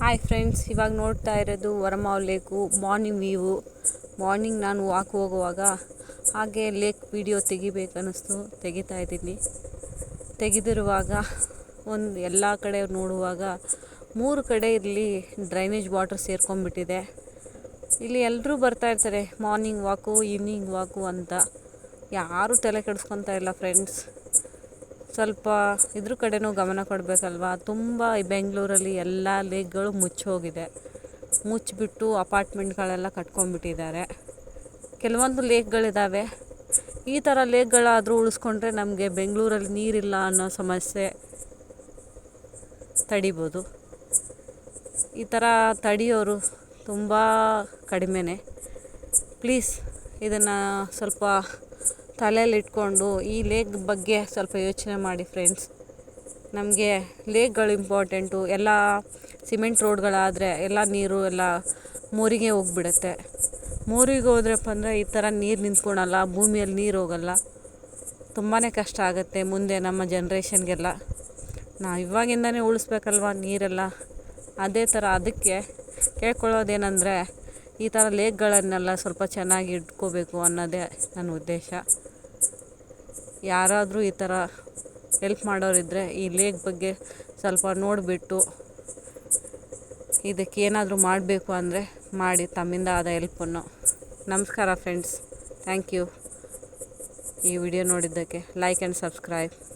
Hi friends, ಇವಾಗ ನೋಡ್ತಾ ಇರೋದು ವರಮಾವ್ ಲೇಕು ಮಾರ್ನಿಂಗ್ ವ್ಯೂ. ಮಾರ್ನಿಂಗ್ ನಾನು ವಾಕ್ ಹೋಗುವಾಗ ಹಾಗೆ ಲೇಕ್ ವಿಡಿಯೋ ತೆಗಿಬೇಕನ್ನಿಸ್ತು, ತೆಗಿತಾ ಇದ್ದೀನಿ. ತೆಗೆದಿರುವಾಗ ಎಲ್ಲ ಕಡೆ ನೋಡುವಾಗ 3 ಕಡೆ ಇಲ್ಲಿ ಡ್ರೈನೇಜ್ ವಾಟರ್ ಸೇರ್ಕೊಂಡ್ಬಿಟ್ಟಿದೆ. ಇಲ್ಲಿ ಎಲ್ಲರೂ ಬರ್ತಾ ಇರ್ತಾರೆ ಮಾರ್ನಿಂಗ್ ವಾಕು, ಈವ್ನಿಂಗ್ ವಾಕು ಅಂತ. ಯಾರೂ ತಲೆ ಕೆಡಿಸ್ಕೊತಾ ಇಲ್ಲ ಫ್ರೆಂಡ್ಸ್. ಸ್ವಲ್ಪ ಇದ್ರ ಕಡೆನೂ ಗಮನ ಕೊಡಬೇಕಲ್ವ. ತುಂಬ ಬೆಂಗಳೂರಲ್ಲಿ ಎಲ್ಲ ಲೇಕ್ಗಳು ಮುಚ್ಚೋಗಿದೆ. ಮುಚ್ಚಿಬಿಟ್ಟು ಅಪಾರ್ಟ್ಮೆಂಟ್ಗಳೆಲ್ಲ ಕಟ್ಕೊಂಡ್ಬಿಟ್ಟಿದ್ದಾರೆ. ಕೆಲವೊಂದು ಲೇಕ್ಗಳಿದ್ದಾವೆ. ಈ ಥರ ಲೇಕ್ಗಳಾದರೂ ಉಳಿಸ್ಕೊಂಡ್ರೆ ನಮಗೆ ಬೆಂಗಳೂರಲ್ಲಿ ನೀರಿಲ್ಲ ಅನ್ನೋ ಸಮಸ್ಯೆ ತಡಿಬೋದು. ಈ ಥರ ತಡೆಯೋರು ತುಂಬ ಕಡಿಮೆನೇ. ಪ್ಲೀಸ್ ಇದನ್ನು ಸ್ವಲ್ಪ ತಲೆಯಲ್ಲಿಟ್ಕೊಂಡು ಈ ಲೇಕ್ ಬಗ್ಗೆ ಸ್ವಲ್ಪ ಯೋಚನೆ ಮಾಡಿ ಫ್ರೆಂಡ್ಸ್. ನಮಗೆ ಲೇಕ್ಗಳು ಇಂಪಾರ್ಟೆಂಟು. ಎಲ್ಲ ಸಿಮೆಂಟ್ ರೋಡ್ಗಳಾದರೆ ಎಲ್ಲ ನೀರು ಎಲ್ಲ ಮೋರಿಗೆ ಹೋಗ್ಬಿಡುತ್ತೆ. ಮೋರಿಗೆ ಹೋದ್ರಪ್ಪ ಅಂದರೆ ಈ ಥರ ನೀರು ನಿಂತ್ಕೊಳಲ್ಲ, ಭೂಮಿಯಲ್ಲಿ ನೀರು ಹೋಗಲ್ಲ. ತುಂಬಾ ಕಷ್ಟ ಆಗುತ್ತೆ ಮುಂದೆ ನಮ್ಮ ಜನ್ರೇಷನ್ಗೆಲ್ಲ. ನಾವು ಇವಾಗಿಂದನೇ ಉಳಿಸ್ಬೇಕಲ್ವ ನೀರೆಲ್ಲ. ಅದೇ ಥರ ಅದಕ್ಕೆ ಕೇಳ್ಕೊಳ್ಳೋದೇನೆಂದರೆ ಈ ಥರ ಲೇಕ್ಗಳನ್ನೆಲ್ಲ ಸ್ವಲ್ಪ ಚೆನ್ನಾಗಿ ಇಟ್ಕೋಬೇಕು ಅನ್ನೋದೇ ನನ್ನ ಉದ್ದೇಶ. ಯಾರಾದರೂ ಈ ಥರ ಹೆಲ್ಪ್ ಮಾಡೋರಿದ್ದರೆ ಈ ಲೇಕ್ ಬಗ್ಗೆ ಸ್ವಲ್ಪ ನೋಡಿಬಿಟ್ಟು ಇದಕ್ಕೆ ಏನಾದರೂ ಮಾಡಬೇಕು ಅಂದರೆ ಮಾಡಿ, ತಮ್ಮಿಂದ ಆದ ಹೆಲ್ಪನ್ನು. ನಮಸ್ಕಾರ ಫ್ರೆಂಡ್ಸ್, ಥ್ಯಾಂಕ್ ಯು ಈ ವಿಡಿಯೋ ನೋಡಿದ್ದಕ್ಕೆ. Like and subscribe.